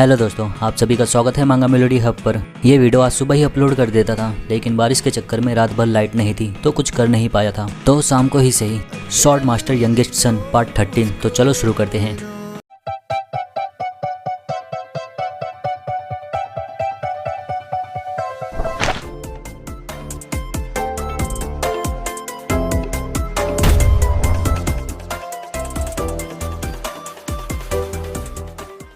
Hello दोस्तों, आप सभी का स्वागत है मांगा मेलोडी हब पर। ये वीडियो आज सुबह ही अपलोड कर देता था, लेकिन बारिश के चक्कर में रात भर लाइट नहीं थी तो कुछ कर नहीं पाया था। तो शाम को ही सही, sword master youngest son part 13। तो चलो शुरू करते हैं।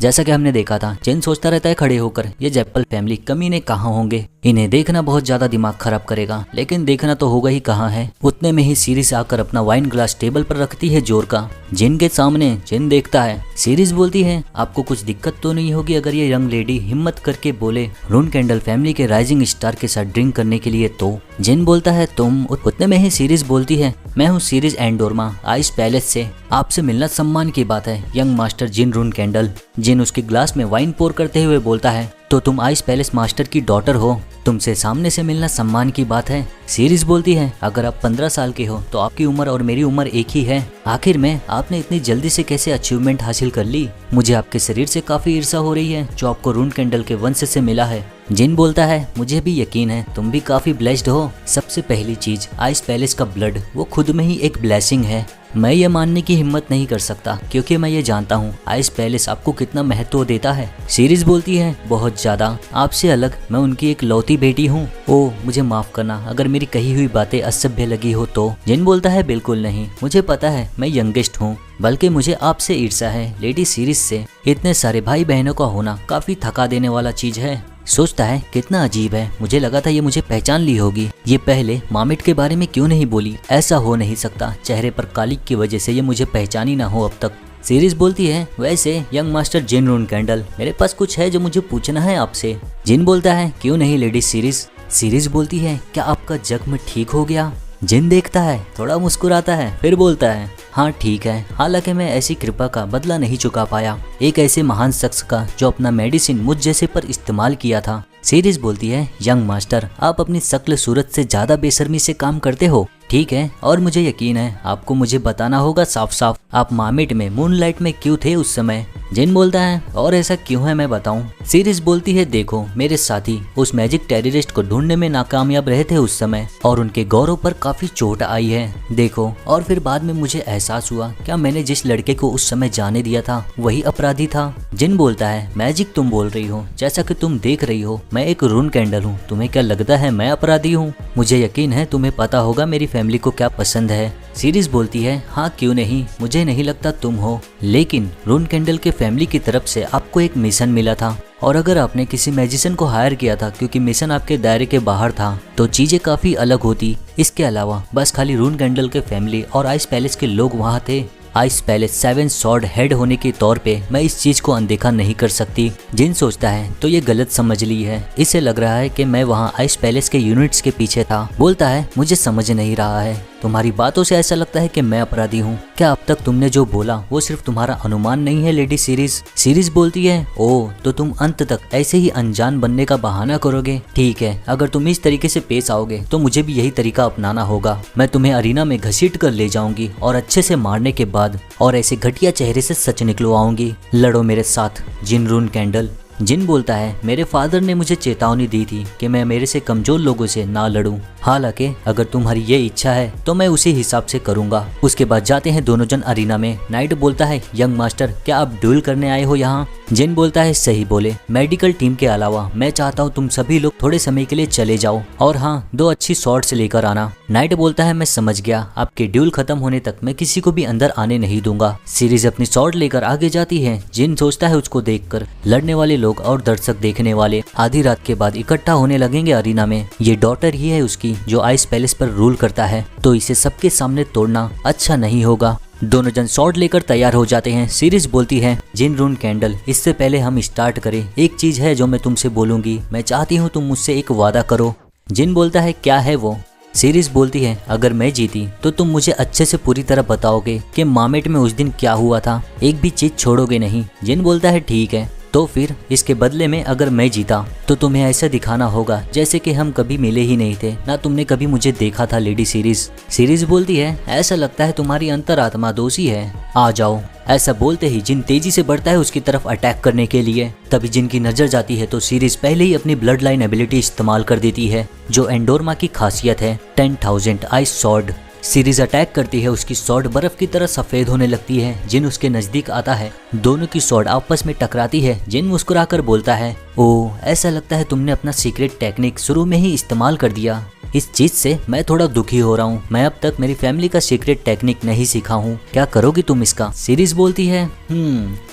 जैसा कि हमने देखा था, जिन सोचता रहता है खड़े होकर ये जेप्पल फैमिली कमीने कहाँ होंगे, इन्हें देखना बहुत ज्यादा दिमाग खराब करेगा। लेकिन देखना तो होगा ही कहाँ है। उतने में ही सीरीज आकर अपना वाइन ग्लास टेबल पर रखती है जोर का। जिन के सामने जिन देखता है। सीरीज बोलती है, आपको कुछ दिक्कत तो नहीं होगी अगर ये यंग लेडी हिम्मत करके बोले रून कैंडल फैमिली के राइजिंग स्टार के साथ ड्रिंक करने के लिए। तो जिन बोलता है तुम। उतने में ही सीरीज बोलती है, मैं हूँ सीरीज एंडोर्मा आइस पैलेस से, आपसे मिलना सम्मान की बात है यंग मास्टर जिन रून कैंडल। जिन उसके ग्लास में वाइन पोर करते हुए बोलता है, तो तुम आइस पैलेस मास्टर की डॉटर हो, तुमसे सामने से मिलना सम्मान की बात है। सीरीज बोलती है, अगर आप 15 साल के हो तो आपकी उम्र और मेरी उम्र एक ही है। आखिर में आपने इतनी जल्दी से कैसे अचीवमेंट हासिल कर ली? मुझे आपके शरीर से काफी ईर्ष्या हो रही है जो आपको रून कैंडल के वंश से मिला है। जिन बोलता है, मुझे भी यकीन है तुम भी काफी ब्लेस्ड हो। सबसे पहली चीज, आइस पैलेस का ब्लड वो खुद में ही एक ब्लेसिंग है। मैं ये मानने की हिम्मत नहीं कर सकता क्योंकि मैं ये जानता हूँ आइस पैलेस आपको कितना महत्व देता है। सीरीज बोलती है, बहुत ज्यादा। आपसे अलग मैं उनकी एक लौती बेटी हूँ। ओ मुझे माफ करना अगर मेरी कही हुई बातें असभ्य लगी हो तो। जिन बोलता है, बिल्कुल नहीं, मुझे पता है मैं यंगेस्ट हूँ, बल्कि मुझे आपसे ईर्ष्या है लेडी सीरीज से। इतने सारे भाई बहनों का होना काफी थका देने वाला चीज है। सोचता है कितना अजीब है, मुझे लगा था ये मुझे पहचान ली होगी। ये पहले मामिट के बारे में क्यों नहीं बोली? ऐसा हो नहीं सकता, चेहरे पर कालिक की वजह से ये मुझे पहचानी ना हो अब तक। सीरीज बोलती है, वैसे यंग मास्टर जिन रून कैंडल, मेरे पास कुछ है जो मुझे पूछना है आपसे। जिन बोलता है, क्यों नहीं लेडी सीरीज। सीरीज बोलती है, क्या आपका जख्म ठीक हो गया? जिन देखता है, थोड़ा मुस्कुराता है, फिर बोलता है, हाँ ठीक है। हालांकि मैं ऐसी कृपा का बदला नहीं चुका पाया, एक ऐसे महान शख्स का जो अपना मेडिसिन मुझ जैसे पर इस्तेमाल किया था। सीरीज बोलती है, यंग मास्टर आप अपनी शक्ल सूरत से ज्यादा बेशर्मी से काम करते हो, ठीक है, और मुझे यकीन है आपको मुझे बताना होगा साफ साफ, आप मामिट में मूनलाइट में क्यों थे उस समय? जिन बोलता है, और ऐसा क्यों है मैं बताऊं? सीरीज बोलती है, देखो मेरे साथी उस मैजिक टेररिस्ट को ढूंढने में नाकामयाब रहे थे उस समय और उनके गौरव पर काफी चोट आई है, देखो। और फिर बाद में मुझे एहसास हुआ, क्या मैंने जिस लड़के को उस समय जाने दिया था वही अपराधी था? जिन बोलता है, मैजिक तुम बोल रही हो, जैसा कि तुम देख रही हो मैं एक रून कैंडल हूँ, तुम्हें क्या लगता है मैं अपराधी हूँ? मुझे यकीन है तुम्हें पता होगा मेरी फैमिली को क्या पसंद है। सीरीज बोलती है, हाँ क्यों नहीं, मुझे नहीं लगता तुम हो, लेकिन रून कैंडल के फैमिली की तरफ से आपको एक मिशन मिला था, और अगर आपने किसी मैजिशियन को हायर किया था क्योंकि मिशन आपके दायरे के बाहर था तो चीजें काफी अलग होती। इसके अलावा बस खाली रून कैंडल के फैमिली और आइस पैलेस के लोग वहाँ थे। आइस पैलेस 7 स्वॉर्ड हेड होने के तौर पे मैं इस चीज को अनदेखा नहीं कर सकती। जिन सोचता है, तो ये गलत समझ ली है, इसे लग रहा है कि मैं वहाँ आइस पैलेस के यूनिट्स के पीछे था। बोलता है, मुझे समझ नहीं रहा है, तुम्हारी बातों से ऐसा लगता है कि मैं अपराधी हूँ। क्या अब तक तुमने जो बोला वो सिर्फ तुम्हारा अनुमान नहीं है लेडी सीरीज? सीरीज बोलती है, ओ तो तुम अंत तक ऐसे ही अनजान बनने का बहाना करोगे? ठीक है, अगर तुम इस तरीके से पेश आओगे तो मुझे भी यही तरीका अपनाना होगा। मैं तुम्हें अरीना में घसीट कर ले जाऊंगी और अच्छे से मारने के बाद और ऐसे घटिया चेहरे से सच निकलवाऊंगी। लड़ो मेरे साथ जिन रून कैंडल। जिन बोलता है, मेरे फादर ने मुझे चेतावनी दी थी कि मैं मेरे से कमजोर लोगों से ना लड़ूं। हालांकि अगर तुम्हारी ये इच्छा है तो मैं उसी हिसाब से करूंगा। उसके बाद जाते हैं दोनों जन अरीना में। नाइट बोलता है, यंग मास्टर क्या आप ड्यूल करने आए हो यहाँ? जिन बोलता है, सही बोले, मेडिकल टीम के अलावा मैं चाहता हूँ तुम सभी लोग थोड़े समय के लिए चले जाओ, और हाँ 2 अच्छी शॉट्स लेकर आना। नाइट बोलता है, मैं समझ गया, आपके ड्यूल खत्म होने तक मैं किसी को भी अंदर आने नहीं दूंगा। सीरीज अपनी शॉट लेकर आगे जाती है। जिन सोचता है उसको देखकर लड़ने वाले लोग और दर्शक देखने वाले आधी रात के बाद इकट्ठा होने लगेंगे अरीना में। ये डॉटर ही है उसकी जो आइस पैलेस पर रूल करता है, तो इसे सबके सामने तोड़ना अच्छा नहीं होगा। दोनों जन शॉट लेकर तैयार हो जाते हैं। सीरीज बोलती है, जिन रून कैंडल, इससे पहले हम स्टार्ट करें, एक चीज है जो मैं तुमसे बोलूंगी, मैं चाहती हूँ तुम मुझसे एक वादा करो। जिन बोलता है, क्या है वो? सीरीज बोलती है, अगर मैं जीती तो तुम मुझे अच्छे से पूरी तरह बताओगे कि मामेट में उस दिन क्या हुआ था, एक भी चीज छोड़ोगे नहीं। जिन बोलता है, ठीक है, तो फिर इसके बदले में अगर मैं जीता तो तुम्हें ऐसा दिखाना होगा जैसे कि हम कभी मिले ही नहीं थे, ना तुमने कभी मुझे देखा था लेडी सीरीज। सीरीज बोलती है ऐसा लगता है तुम्हारी अंतरात्मा दोषी है, आ जाओ। ऐसा बोलते ही जिन तेजी से बढ़ता है उसकी तरफ अटैक करने के लिए। तभी जिन की नजर जाती है तो सीरीज पहले ही अपनी ब्लड लाइन एबिलिटी इस्तेमाल कर देती है, जो एंडोरमा की खासियत है 10,000 आइस सॉर्ड। सीरीज अटैक करती है, उसकी सॉर्ड बर्फ की तरह सफेद होने लगती है। जिन उसके नजदीक आता है, दोनों की सॉर्ड आपस में टकराती है। जिन मुस्कुराकर बोलता है, ओ ऐसा लगता है तुमने अपना सीक्रेट टेक्निक शुरू में ही इस्तेमाल कर दिया। इस चीज से मैं थोड़ा दुखी हो रहा हूँ, मैं अब तक मेरी फैमिली का सीक्रेट टेक्निक नहीं सीखा हूँ, क्या करोगी तुम इसका? सीरीज बोलती है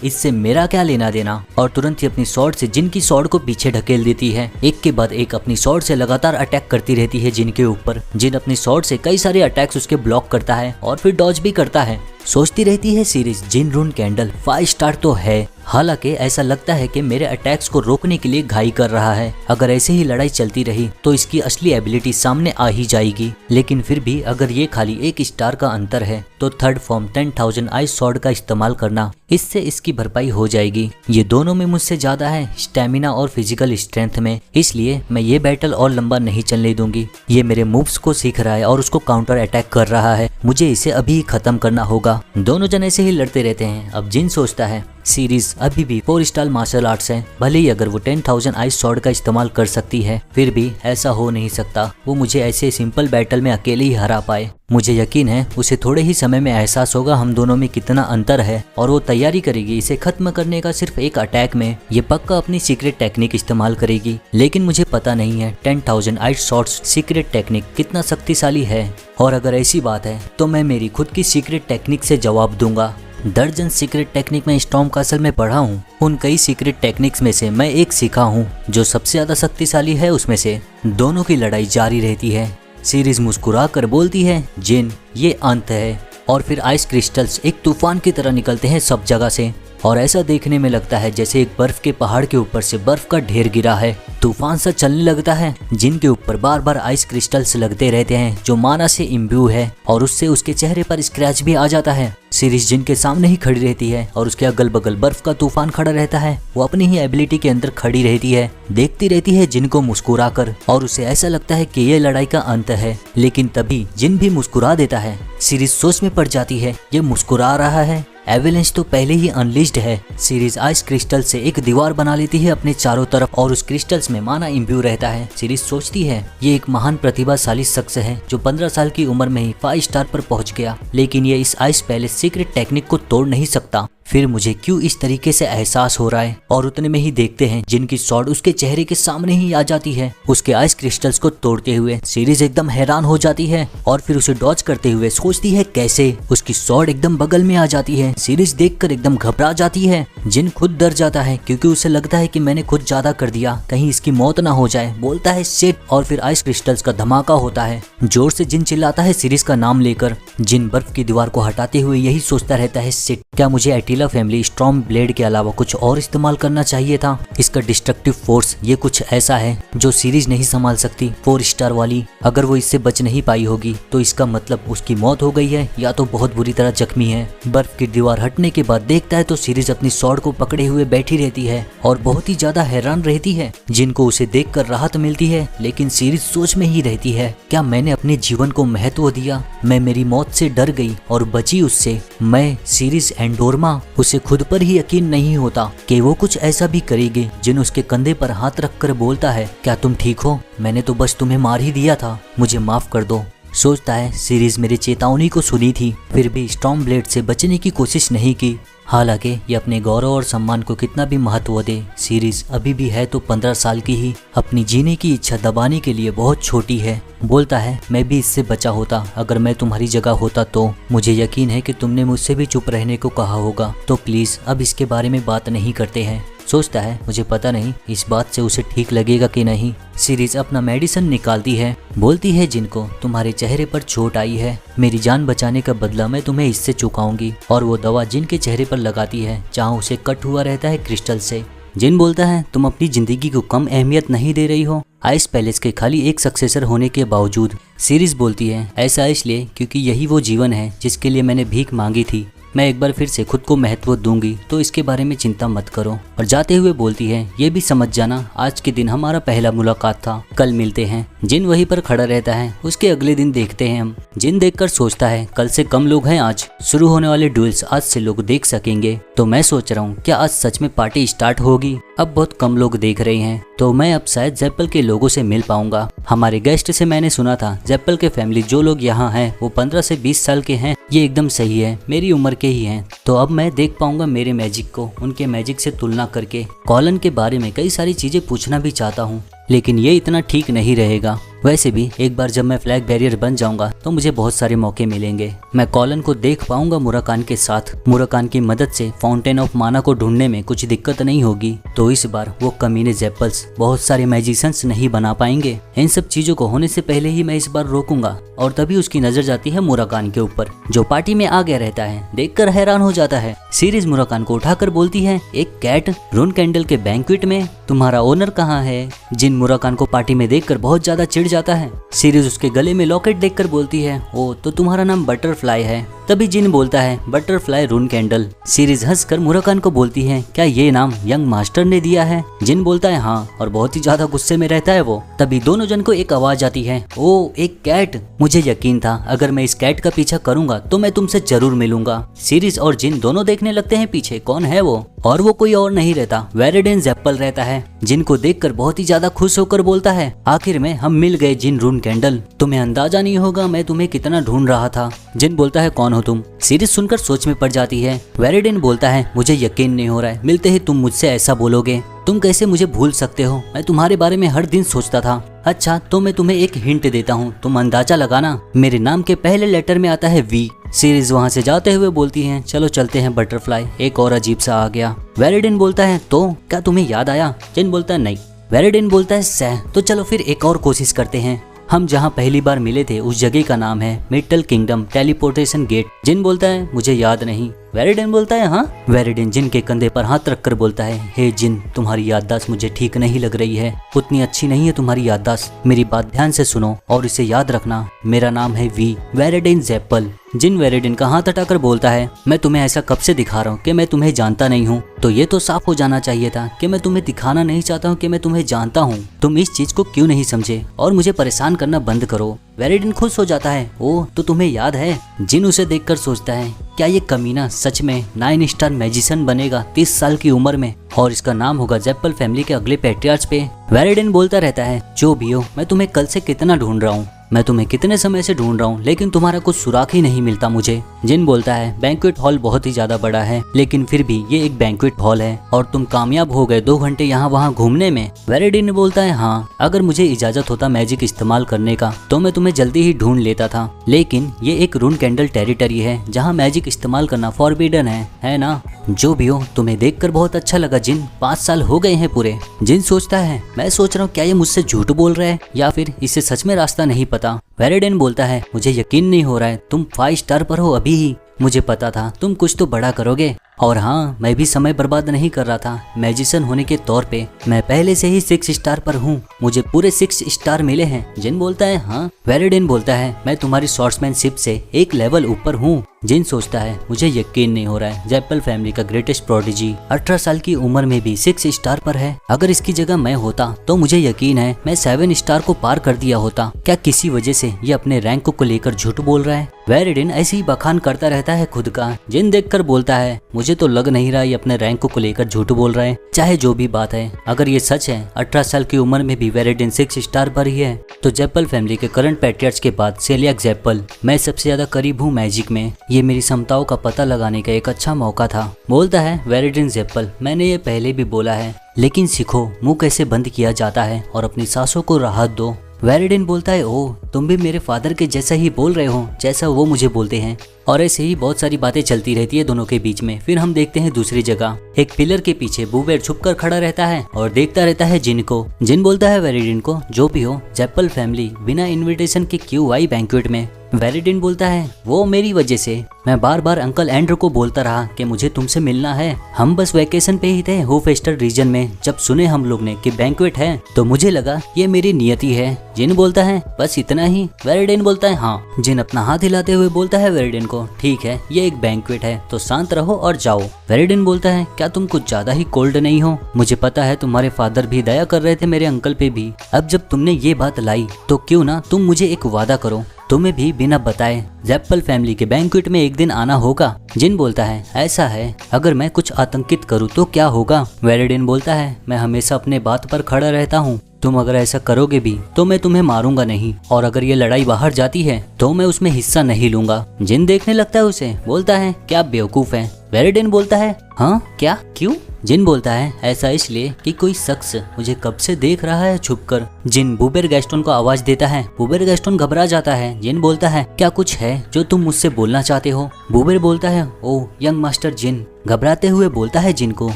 इससे मेरा क्या लेना देना, और तुरंत ही अपनी सॉर्ड से जिन की सॉर्ड को पीछे ढकेल देती है। एक के बाद एक अपनी सॉर्ड से लगातार अटैक करती रहती है जिन के ऊपर। जिन अपनी सॉर्ड से कई सारे अटैक्स उसके ब्लॉक करता है और फिर डॉज भी करता है। सोचती रहती है सीरीज जिन रून कैंडल 5 स्टार तो है, हालांकि ऐसा लगता है कि मेरे अटैक्स को रोकने के लिए घाई कर रहा है। अगर ऐसे ही लड़ाई चलती रही तो इसकी असली एबिलिटी सामने आ ही जाएगी। लेकिन फिर भी अगर ये खाली 1 स्टार का अंतर है तो थर्ड फॉर्म 10,000 आइस सॉर्ड का इस्तेमाल करना, इससे इसकी भरपाई हो जाएगी। ये दोनों में मुझसे ज्यादा है स्टेमिना और फिजिकल स्ट्रेंथ में, इसलिए मैं ये बैटल और लंबा नहीं चलने दूंगी। ये मेरे मूव्स को सीख रहा है और उसको काउंटर अटैक कर रहा है, मुझे इसे अभी खत्म करना होगा। दोनों जन ऐसे ही लड़ते रहते हैं। अब जिन सोचता है सीरीज अभी भी 4 स्टार मार्शल आर्ट्स है, भले ही अगर वो 10,000 आइस सॉर्ड का इस्तेमाल कर सकती है, फिर भी ऐसा हो नहीं सकता वो मुझे ऐसे सिंपल बैटल में अकेले ही हरा पाए। मुझे यकीन है उसे थोड़े ही समय में एहसास होगा हम दोनों में कितना अंतर है, और वो तैयारी करेगी इसे खत्म करने का सिर्फ एक अटैक में। ये पक्का अपनी सीक्रेट टेक्निक इस्तेमाल करेगी, लेकिन मुझे पता नहीं है 10,000 आइस सॉर्ड्स सीक्रेट टेक्निक कितना शक्तिशाली है। और अगर ऐसी बात है तो मैं मेरी खुद की सीक्रेट टेक्निक से जवाब दूंगा। दर्जन सीक्रेट टेक्निक में स्टॉर्म कासल में पढ़ा हूँ, उन कई सीक्रेट टेक्निक्स में से मैं एक सीखा हूँ जो सबसे ज्यादा शक्तिशाली है। उसमें से दोनों की लड़ाई जारी रहती है। सीरीज मुस्कुरा कर बोलती है जिन ये अंत है, और फिर आइस क्रिस्टल्स एक तूफान की तरह निकलते हैं सब जगह से, और ऐसा देखने में लगता है जैसे एक बर्फ के पहाड़ के ऊपर से बर्फ का ढेर गिरा है। तूफान सा चलने लगता है, जिनके ऊपर बार बार आइस क्रिस्टल्स लगते रहते हैं जो माना से इम्ब्यू है, और उससे उसके चेहरे पर स्क्रैच भी आ जाता है। सीरीज जिनके सामने ही खड़ी रहती है और उसके अगल बगल बर्फ का तूफान खड़ा रहता है। वो अपनी ही एबिलिटी के अंदर खड़ी रहती है, देखती रहती है जिन को मुस्कुराकर, और उसे ऐसा लगता है कि ये लड़ाई का अंत है। लेकिन तभी जिन भी मुस्कुरा देता है, सीरीज सोच में पड़ जाती है ये मुस्कुरा रहा है, एवेलेंस तो पहले ही अनलिस्ड है। सीरीज आइस क्रिस्टल से एक दीवार बना लेती है अपने चारों तरफ, और उस क्रिस्टल्स में माना इम्ब्यू रहता है। सीरीज सोचती है ये एक महान प्रतिभाशाली शख्स है जो 15 साल की उम्र में ही 5 स्टार पर पहुंच गया, लेकिन ये इस आइस पैलेस सीक्रेट टेक्निक को तोड़ नहीं सकता। फिर मुझे क्यों इस तरीके से एहसास हो रहा है। और उतने में ही देखते हैं जिनकी सॉर्ड उसके चेहरे के सामने ही आ जाती है, उसके आइस क्रिस्टल्स को तोड़ते हुए। सीरीज एकदम हैरान हो जाती है और फिर उसे डॉज करते हुए सोचती है कैसे। उसकी सॉर्ड एकदम बगल में आ जाती है। सीरीज देखकर एकदम घबरा जाती है। जिन खुद डर जाता है क्योंकि उसे लगता है कि मैंने खुद ज्यादा कर दिया, कहीं इसकी मौत ना हो जाए। बोलता है शिट, और फिर आइस क्रिस्टल्स का धमाका होता है। जोर से जिन चिल्लाता है सीरीज का नाम लेकर। जिन बर्फ की दीवार को हटाते हुए यही सोचता रहता है शिट, क्या मुझे एटिला फैमिली स्टॉर्म ब्लेड के अलावा कुछ और इस्तेमाल करना चाहिए था। इसका डिस्ट्रक्टिव फोर्स ये कुछ ऐसा है जो सीरीज नहीं संभाल सकती। 4 स्टार वाली अगर वो इससे बच नहीं पाई होगी तो इसका मतलब उसकी मौत हो गई है या तो बहुत बुरी तरह जख्मी है। बर्फ की दीवार हटने के बाद देखता है तो सीरीज अपनी सॉर्ड को पकड़े हुए बैठी रहती है और बहुत ही ज्यादा हैरान रहती है। जिनको उसे देखकर राहत मिलती है, लेकिन सीरीज सोच में ही रहती है क्या मैंने अपने जीवन को महत्व दिया। मैं मेरी मौत से डर गई और बची उससे। मैं सीरीज एंडोरमा, उसे खुद पर ही यकीन नहीं होता कि वो कुछ ऐसा भी करेगी। जिन उसके कंधे पर हाथ रखकर बोलता है क्या तुम ठीक हो, मैंने तो बस तुम्हें मार ही दिया था, मुझे माफ कर दो। सोचता है सीरीज मेरी चेतावनी को सुनी थी, फिर भी स्टॉर्म ब्लेड से बचने की कोशिश नहीं की। हालांकि ये अपने गौरव और सम्मान को कितना भी महत्व दे, सीरीज अभी भी है तो 15 साल की ही, अपनी जीने की इच्छा दबाने के लिए बहुत छोटी है। बोलता है मैं भी इससे बचा होता, अगर मैं तुम्हारी जगह होता तो। मुझे यकीन है कि तुमने मुझसे भी चुप रहने को कहा होगा, तो प्लीज अब इसके बारे में बात नहीं करते हैं। सोचता है मुझे पता नहीं इस बात से उसे ठीक लगेगा कि नहीं। सीरीज अपना मेडिसिन निकालती है, बोलती है जिनको तुम्हारे चेहरे पर चोट आई है, मेरी जान बचाने का बदला मैं तुम्हें इससे चुकाऊंगी। और वो दवा जिनके चेहरे पर लगाती है जहाँ उसे कट हुआ रहता है क्रिस्टल से। जिन बोलता है तुम अपनी जिंदगी को कम अहमियत नहीं दे रही हो आइस पैलेस के खाली एक सक्सेसर होने के बावजूद। सीरीज बोलती है ऐसा इसलिए क्योंकि यही वो जीवन है जिसके लिए मैंने भीख मांगी थी। मैं एक बार फिर से खुद को महत्व दूंगी, तो इसके बारे में चिंता मत करो। और जाते हुए बोलती है, ये भी समझ जाना आज के दिन हमारा पहला मुलाकात था, कल मिलते हैं। जिन वहीं पर खड़ा रहता है। उसके अगले दिन देखते हैं हम। जिन देखकर सोचता है कल से कम लोग हैं, आज शुरू होने वाले ड्यूल्स आज से लोग देख सकेंगे। तो मैं सोच रहा हूँ क्या आज सच में पार्टी स्टार्ट होगी। अब बहुत कम लोग देख रहे हैं, तो मैं अब शायद जेप्पल के लोगों से मिल पाऊंगा। हमारे गेस्ट से मैंने सुना था जेप्पल के फैमिली जो लोग यहाँ हैं वो 15 से 20 साल के हैं। ये एकदम सही है, मेरी उम्र के ही हैं। तो अब मैं देख पाऊंगा मेरे मैजिक को उनके मैजिक से तुलना करके। कॉलन के बारे में कई सारी चीजें पूछना भी चाहता हूँ, लेकिन ये इतना ठीक नहीं रहेगा। वैसे भी एक बार जब मैं फ्लैग बैरियर बन जाऊंगा तो मुझे बहुत सारे मौके मिलेंगे। मैं कॉलन को देख पाऊंगा मुराकान के साथ। मुराकान की मदद से फाउंटेन ऑफ माना को ढूंढने में कुछ दिक्कत नहीं होगी। तो इस बार वो कमीने जेप्पल्स बहुत सारे मैजिशियंस नहीं बना पाएंगे। इन सब चीजों को होने से पहले ही मैं इस बार रोकूंगा। और तभी उसकी नजर जाती है मुराकान के ऊपर, जो पार्टी में आ गया रहता है। देखकर हैरान हो जाता है। सीरीज मुराकान को उठाकर बोलती है, एक कैट रून कैंडल के बैंक्वेट में, तुम्हारा ओनर कहाँ है। जिन मुराकान को पार्टी में देखकर बहुत ज्यादा चिढ़ जाता है। सीरीज उसके गले में लॉकेट देखकर बोलती है, ओ तो तुम्हारा नाम बटरफ्लाई है। तभी जिन बोलता है, बटरफ्लाई रून कैंडल। सीरीज हंसकर मुराकान को बोलती है, क्या ये नाम यंग मास्टर ने दिया है। जिन बोलता है हाँ, और बहुत ही ज्यादा गुस्से में रहता है वो। तभी दोनों जन को एक आवाज आती है, ओ एक कैट। मुझे यकीन था अगर मैं इस कैट का पीछा करूंगा तो मैं तुमसे जरूर मिलूंगा। सीरीज और जिन दोनों देखने लगते हैं पीछे कौन है वो, और वो कोई और नहीं रहता, वेरेडेन जेप्पल रहता है। जिन को देखकर बहुत ही ज्यादा खुश होकर बोलता है, आखिर में हम मिल गए जिन रून कैंडल। तुम्हें अंदाजा नहीं होगा मैं तुम्हें कितना ढूंढ रहा था। जिन बोलता है, कौन हो तुम। सीरीज सुनकर सोच में पड़ जाती है। वेरेडेन बोलता है, मुझे यकीन नहीं हो रहा है, मिलते ही तुम मुझसे ऐसा बोलोगे। तुम कैसे मुझे भूल सकते हो, मैं तुम्हारे बारे में हर दिन सोचता था। अच्छा तो मैं तुम्हें एक हिंट देता हूँ, तुम अंदाजा लगाना। मेरे नाम के पहले लेटर में आता है वी। सीरीज वहाँ से जाते हुए बोलती है, चलो चलते हैं बटरफ्लाई, एक और अजीब सा आ गया। वेरेडेन बोलता है, तो क्या तुम्हें याद आया। जिन बोलता है, नहीं। वेरेडेन बोलता है, सह, तो चलो फिर एक और कोशिश करते हैं। हम जहाँ पहली बार मिले थे उस जगह का नाम है मिटल किंगडम टेलीपोर्टेशन गेट। जिन बोलता है, मुझे याद नहीं। वेरेडेन बोलता है, हाँ। वेरेडेन जिन के कंधे पर हाथ रखकर बोलता है, हे जिन, तुम्हारी याददाश्त मुझे ठीक नहीं लग रही है, उतनी अच्छी नहीं है तुम्हारी याददाश्त। मेरी बात ध्यान से सुनो और इसे याद रखना, मेरा नाम है वी, वेरेडेन जेप्पल। जिन वेरेडेन का हाथ हटाकर बोलता है, मैं तुम्हें ऐसा कब से दिखा रहा हूँ कि मैं तुम्हें जानता नहीं हूँ। तो ये तो साफ हो जाना चाहिए था कि मैं तुम्हें दिखाना नहीं चाहता हूँ कि मैं तुम्हें जानता हूँ। तुम इस चीज को क्यों नहीं समझे और मुझे परेशान करना बंद करो। वेरेडेन खुश हो जाता है, ओह तो तुम्हें याद है। जिन उसे देखकर सोचता है, क्या ये कमीना सच में 9 स्टार मैजिशियन बनेगा 30 साल की उम्र में, और इसका नाम होगा जेप्पल फैमिली के अगले पैट्रियार्च पे। वेरेडेन बोलता रहता है, जो भी हो, मैं तुम्हें कल से कितना ढूंढ रहा हूँ, मैं तुम्हें कितने समय से ढूंढ रहा हूँ, लेकिन तुम्हारा कुछ सुराग ही नहीं मिलता मुझे। जिन बोलता है, बैंक्वेट हॉल बहुत ही ज्यादा बड़ा है, लेकिन फिर भी ये एक बैंक्वेट हॉल है और तुम कामयाब हो गए 2 घंटे यहाँ वहाँ घूमने में। वेरेडेन बोलता है, हाँ, अगर मुझे इजाजत होता मैजिक इस्तेमाल करने का तो मैं तुम्हें जल्दी ही ढूंढ लेता था, लेकिन ये एक रून कैंडल टेरिटरी है जहाँ मैजिक इस्तेमाल करना फॉरबिडन है ना। जो भी हो, तुम्हें देखकर बहुत अच्छा लगा जिन, 5 साल हो गए हैं पूरे। जिन सोचता है, मैं सोच रहा हूँ क्या ये मुझसे झूठ बोल रहा है या फिर इसे सच में रास्ता नहीं पता। वेरेडेन बोलता है, मुझे यकीन नहीं हो रहा है, तुम 5 स्टार पर हो अभी ही। मुझे पता था तुम कुछ तो बड़ा करोगे, और हाँ, मैं भी समय बर्बाद नहीं कर रहा था मैजिशियन होने के तौर पे। मैं पहले से ही 6 स्टार पर हूँ, मुझे पूरे 6 स्टार मिले हैं। जिन बोलता है, हाँ। वेरेडेन बोलता है, मैं तुम्हारी स्वॉर्ड्समैनशिप से एक लेवल ऊपर हूँ। जिन सोचता है, मुझे यकीन नहीं हो रहा है, जेप्पल फैमिली का ग्रेटेस्ट प्रोडिजी 18 साल की उम्र में भी 6 स्टार पर है। अगर इसकी जगह मैं होता तो मुझे यकीन है मैं 7 स्टार को पार कर दिया होता। क्या किसी वजह से ये अपने रैंक को लेकर झूठ बोल रहा है। वेरेडेन ऐसे ही बखान करता रहता है खुद का। जिन देखकर बोलता है, मुझे तो लग नहीं रहा ये अपने रैंक को लेकर झूठ बोल रहा है। चाहे जो भी बात है, अगर ये सच है 18 साल की उम्र में भी वेरेडेन 6 स्टार पर ही है, तो जेप्पल फैमिली के करंट पैट्रियार्च के बाद सेलियाक जेप्पल, मैं सबसे ज्यादा करीब हूँ मैजिक में। ये मेरी क्षमताओं का पता लगाने का एक अच्छा मौका था। बोलता है वेरेडेन जेप्पल, मैंने ये पहले भी बोला है, लेकिन सीखो मुंह कैसे बंद किया जाता है और अपनी सांसों को राहत दो। वेरेडेन बोलता है, ओह तुम भी मेरे फादर के जैसा ही बोल रहे हो जैसा वो मुझे बोलते हैं। और ऐसे ही बहुत सारी बातें चलती रहती है दोनों के बीच में। फिर हम देखते हैं दूसरी जगह, एक पिलर के पीछे बूबेर छुपकर खड़ा रहता है और देखता रहता है जिन को। जिन बोलता है वेरेडेन को, जो भी हो, जेप्पल फैमिली बिना इनविटेशन के क्यों आई बैंक्वेट में। वेरिडिन बोलता है वो मेरी वजह से। मैं बार बार अंकल एंड्रू को बोलता रहा कि मुझे तुमसे मिलना है। हम बस वेकेशन पे ही थे होफेस्टर रीजन में। जब सुने हम लोग ने कि बैंक्वेट है तो मुझे लगा ये मेरी नियति है। जिन बोलता है बस इतना ही। वेरिडिन बोलता है हाँ। जिन अपना हाथ हिलाते हुए बोलता है वेरिडिन को ठीक है ये एक बैंक्वेट है तो शांत रहो और जाओ। वेरिडिन बोलता है क्या तुम कुछ ज्यादा ही कोल्ड नहीं हो? मुझे पता है तुम्हारे फादर भी दया कर रहे थे मेरे अंकल पे भी। अब जब तुमने ये बात लाई तो क्यों ना तुम मुझे एक वादा करो, तुम्हें भी बिना बताए जेप्पल फैमिली के बैंक्वेट में एक दिन आना होगा। जिन बोलता है ऐसा है अगर मैं कुछ आतंकित करूँ तो क्या होगा? वेरिडिन बोलता है मैं हमेशा अपने बात पर खड़ा रहता हूँ। तुम अगर ऐसा करोगे भी तो मैं तुम्हें मारूंगा नहीं, और अगर ये लड़ाई बाहर जाती है तो मैं उसमें हिस्सा नहीं लूंगा। जिन देखने लगता है उसे, बोलता है क्या बेवकूफ है। वेरिडिन बोलता है हाँ क्या क्यों? जिन बोलता है ऐसा इसलिए कि कोई शख्स मुझे कब से देख रहा है छुपकर। जिन बुबेर गैस्टन को आवाज देता है। बुबेर गैस्टन घबरा जाता है। जिन बोलता है क्या कुछ है जो तुम मुझसे बोलना चाहते हो? बुबेर बोलता है ओ यंग मास्टर जिन। घबराते हुए बोलता है जिन को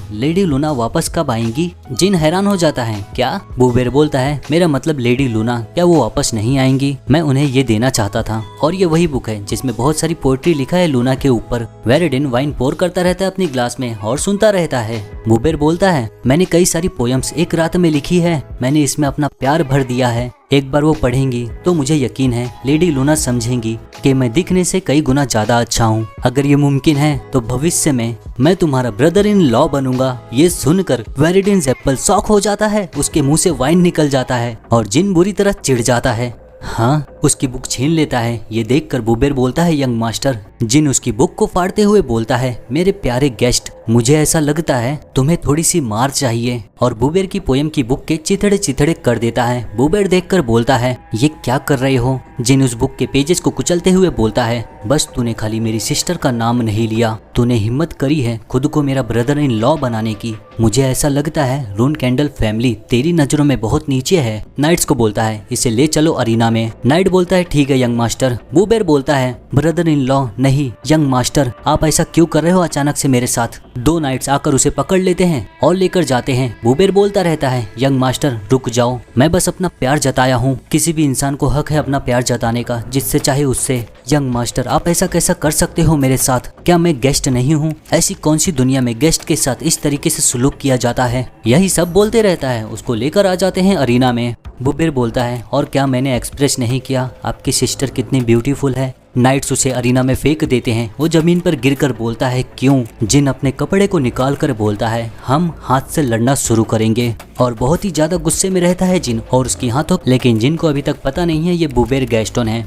लेडी लूना वापस कब आएंगी? जिन हैरान हो जाता है क्या? बुबेर बोलता है मेरा मतलब लेडी लूना क्या वो वापस नहीं आएंगी? मैं उन्हें ये देना चाहता था। और ये वही बुक है जिसमें बहुत सारी पोएट्री लिखा है लूना के ऊपर। वेरिडिन वाइन पोर करता रहता है अपनी ग्लास में और सुनता रहता है। बुबेर बोलता है मैंने कई सारी पोयम्स एक रात में लिखी है। मैंने इसमें अपना प्यार भर दिया है। एक बार वो पढ़ेंगी तो मुझे यकीन है लेडी लूना समझेंगी कि मैं दिखने से कई गुना ज्यादा अच्छा हूँ। अगर ये मुमकिन है तो भविष्य में मैं तुम्हारा ब्रदर इन लॉ बनूंगा। ये सुनकर वेरिडिन जेप्पल शॉक हो जाता है। उसके मुंह से वाइन निकल जाता है और जिन बुरी तरह चिढ़ जाता है। हाँ उसकी बुक छीन लेता है। ये देखकर बुबेर बोलता है यंग मास्टर। जिन उसकी बुक को फाड़ते हुए बोलता है मेरे प्यारे गेस्ट मुझे ऐसा लगता है तुम्हें थोड़ी सी मार चाहिए, और बुबेर की पोयम की बुक के चिथड़े चिथड़े कर देता है। बुबेर देखकर बोलता है ये क्या कर रहे हो? जिन उस बुक के पेजेस को कुचलते हुए बोलता है बस तूने खाली मेरी सिस्टर का नाम नहीं लिया, तूने हिम्मत करी है खुद को मेरा ब्रदर इन लॉ बनाने की। मुझे ऐसा लगता है रून कैंडल फैमिली तेरी नजरों में बहुत नीचे है। नाइट्स को बोलता है इसे ले चलो अरीना में। नाइट बोलता है ठीक है यंग मास्टर। बुबेर बोलता है ब्रदर इन लॉ नहीं यंग मास्टर आप ऐसा क्यों कर रहे हो अचानक से मेरे साथ? दो नाइट्स आकर उसे पकड़ लेते हैं और लेकर जाते हैं। बुबेर बोलता रहता है यंग मास्टर रुक जाओ, मैं बस अपना प्यार जताया हूँ। किसी भी इंसान को हक है अपना प्यार जताने का जिससे चाहे उससे। यंग मास्टर आप ऐसा कैसा कर सकते हो मेरे साथ? क्या मैं गेस्ट नहीं हूँ? ऐसी कौन सी दुनिया में गेस्ट के साथ इस तरीके से सुलूक किया जाता है? यही सब बोलते रहता है। उसको लेकर आ जाते हैं अरीना में। बुबेर बोलता है और क्या मैंने एक्सप्रेस नहीं किया आपकी सिस्टर कितनी ब्यूटीफुल है? नाइट्स उसे अरीना में फेंक देते हैं। वो जमीन पर गिरकर बोलता है क्यों? जिन अपने कपड़े को निकाल कर बोलता है हम हाथ से लड़ना शुरू करेंगे, और बहुत ही ज्यादा गुस्से में रहता है जिन और उसकी हाथों। लेकिन जिन को अभी तक पता नहीं है ये बुबेर गैस्टन है।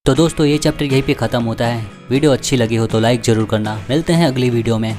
तो दोस्तों ये चैप्टर यहीं पे खत्म होता है। वीडियो अच्छी लगी हो तो लाइक जरूर करना। मिलते हैं अगली वीडियो में।